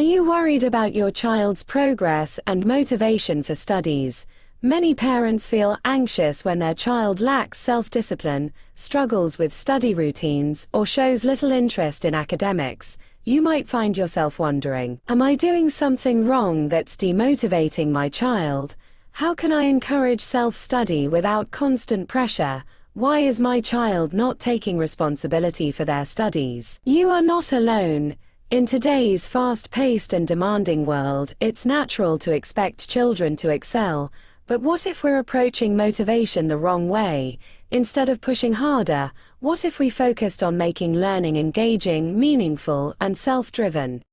you worried about your child's progress and motivation for studies? Many parents feel anxious when their child lacks self-discipline, struggles with study routines, or shows little interest in academics. You might find yourself wondering, am I doing something wrong that's demotivating my child? How can I encourage self-study without constant pressure? Why is my child not taking responsibility for their studies? You are not alone. In today's fast-paced and demanding world, it's natural to expect children to excel. But what if we're approaching motivation the wrong way? Instead of pushing harder, what if we focused on making learning engaging, meaningful, and self-driven?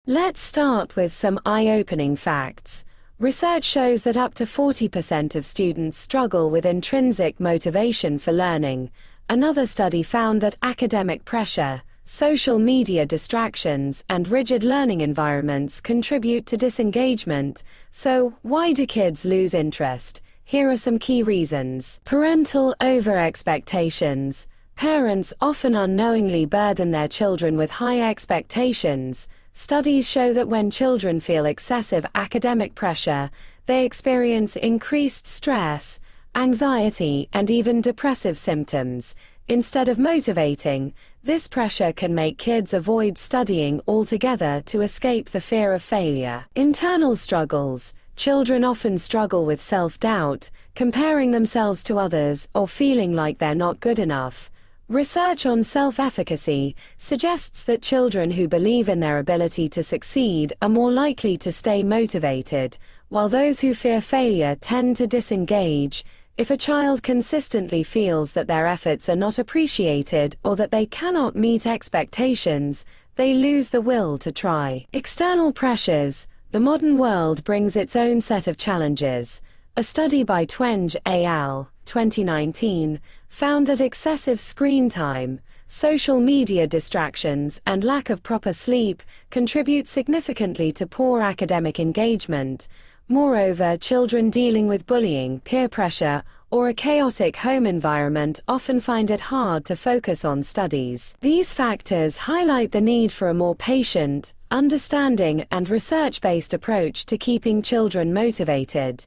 Let's start with some eye-opening facts. Research shows that up to 40% of students struggle with intrinsic motivation for learning. Another study found that academic pressure, social media distractions, and rigid learning environments contribute to disengagement. So, why do kids lose interest? Here are some key reasons. Parental over-expectations. Parents often unknowingly burden their children with high expectations. Studies show that when children feel excessive academic pressure, they experience increased stress, anxiety, and even depressive symptoms. Instead of motivating, this pressure can make kids avoid studying altogether to escape the fear of failure. Internal struggles. Children often struggle with self-doubt, comparing themselves to others, or feeling like they're not good enough. Research on self-efficacy suggests that children who believe in their ability to succeed are more likely to stay motivated, while those who fear failure tend to disengage. If a child consistently feels that their efforts are not appreciated or that they cannot meet expectations, they lose the will to try. External pressures. The modern world brings its own set of challenges. A study by Twenge et al. 2019 found that excessive screen time, social media distractions, and lack of proper sleep contribute significantly to poor academic engagement. Moreover, children dealing with bullying, peer pressure, or a chaotic home environment often find it hard to focus on studies. These factors highlight the need for a more patient, understanding, and research-based approach to keeping children motivated.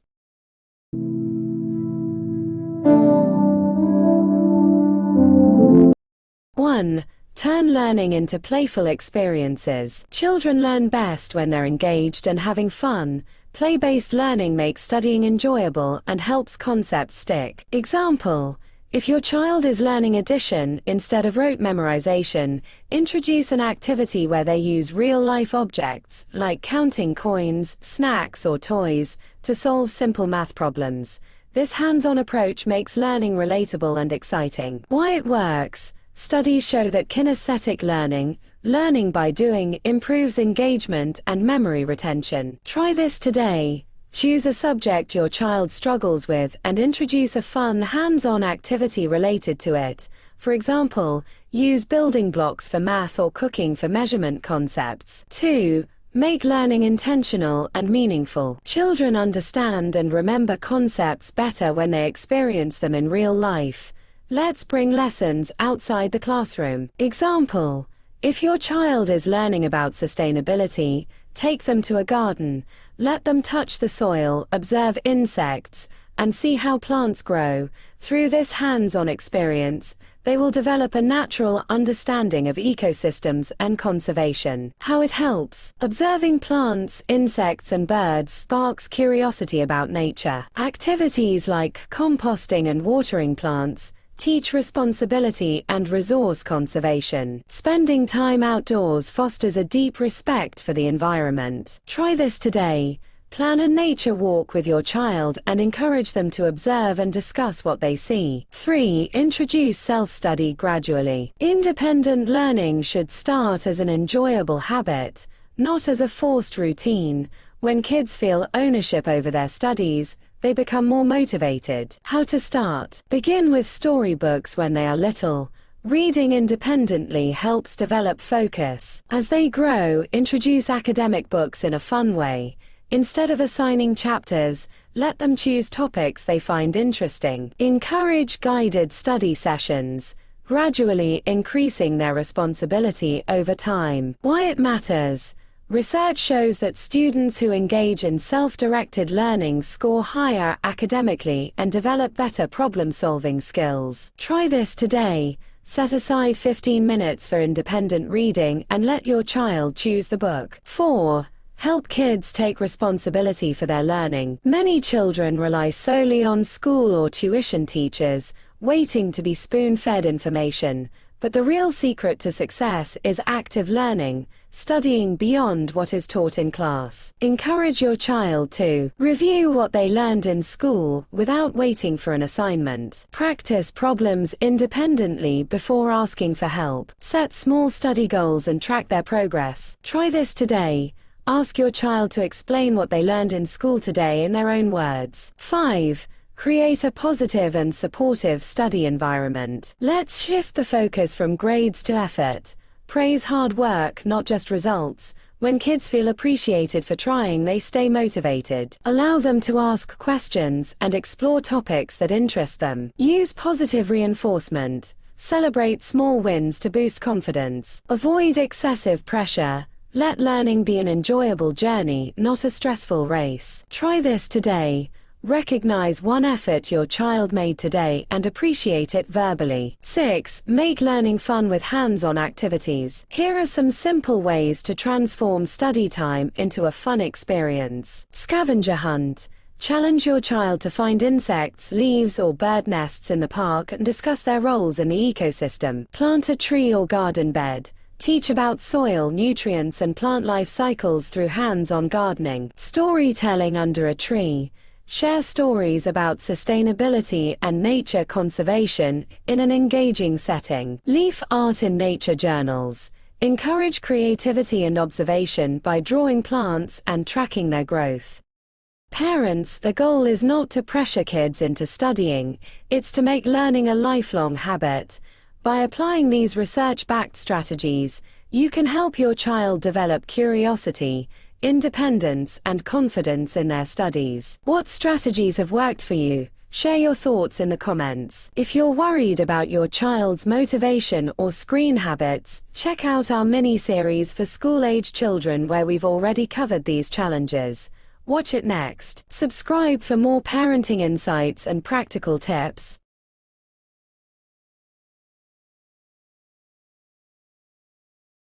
1. Turn learning into playful experiences. Children learn best when they're engaged and having fun. Play-based learning makes studying enjoyable and helps concepts stick. Example: if your child is learning addition instead of rote memorization, introduce an activity where they use real-life objects, like counting coins, snacks, or toys, to solve simple math problems. This hands-on approach makes learning relatable and exciting. Why it works. Studies show that kinesthetic learning, learning by doing, improves engagement and memory retention. Try this today. Choose a subject your child struggles with and introduce a fun hands-on activity related to it. For example, use building blocks for math or cooking for measurement concepts. 2. Make learning intentional and meaningful. Children understand and remember concepts better when they experience them in real life. Let's bring lessons outside the classroom. Example: if your child is learning about sustainability, take them to a garden. Let them touch the soil, observe insects, and see how plants grow. Through this hands-on experience, they will develop a natural understanding of ecosystems and conservation. How it helps. Observing plants, insects, and birds sparks curiosity about nature. Activities like composting and watering plants teach responsibility and resource conservation. Spending time outdoors fosters a deep respect for the environment. Try this today. Plan a nature walk with your child and encourage them to observe and discuss what they see. 3. Introduce self-study gradually. Independent learning should start as an enjoyable habit, not as a forced routine. When kids feel ownership over their studies, they become more motivated. How to start. Begin with storybooks when they are little. Reading independently helps develop focus. As they grow, introduce academic books in a fun way. Instead of assigning chapters, let them choose topics they find interesting. Encourage guided study sessions. gradually increasing their responsibility over time. Why it matters. Research shows that students who engage in self-directed learning score higher academically and develop better problem-solving skills. Try this today. Set aside 15 minutes for independent reading and let your child choose the book. 4. Help kids take responsibility for their learning. Many children rely solely on school or tuition teachers, waiting to be spoon-fed information. But the real secret to success is active learning, studying beyond what is taught in class. Encourage your child to review what they learned in school without waiting for an assignment. Practice problems independently before asking for help. Set small study goals and track their progress. Try this today. Ask your child to explain what they learned in school today in their own words. 5. Create a positive and supportive study environment. Let's shift the focus from grades to effort. Praise hard work, not just results. When kids feel appreciated for trying, they stay motivated. Allow them to ask questions and explore topics that interest them. Use positive reinforcement. Celebrate small wins to boost confidence. Avoid excessive pressure. Let learning be an enjoyable journey, not a stressful race. Try this today. Recognize one effort your child made today and appreciate it verbally. 6. Make learning fun with hands-on activities. Here are some simple ways to transform study time into a fun experience. Scavenger hunt. Challenge your child to find insects, leaves, or bird nests in the park and discuss their roles in the ecosystem. Plant a tree or garden bed. Teach about soil, nutrients, and plant life cycles through hands-on gardening. Storytelling under a tree. Share stories about sustainability and nature conservation in an engaging setting. Leaf art in nature journals. Encourage creativity and observation by drawing plants and tracking their growth. Parents, the goal is not to pressure kids into studying, it's to make learning a lifelong habit. By applying these research-backed strategies, you can help your child develop curiosity, independence, and confidence in their studies. What strategies have worked for you? Share your thoughts in the comments. If you're worried about your child's motivation or screen habits, check out our mini-series for school-age children where we've already covered these challenges. Watch it next. Subscribe for more parenting insights and practical tips.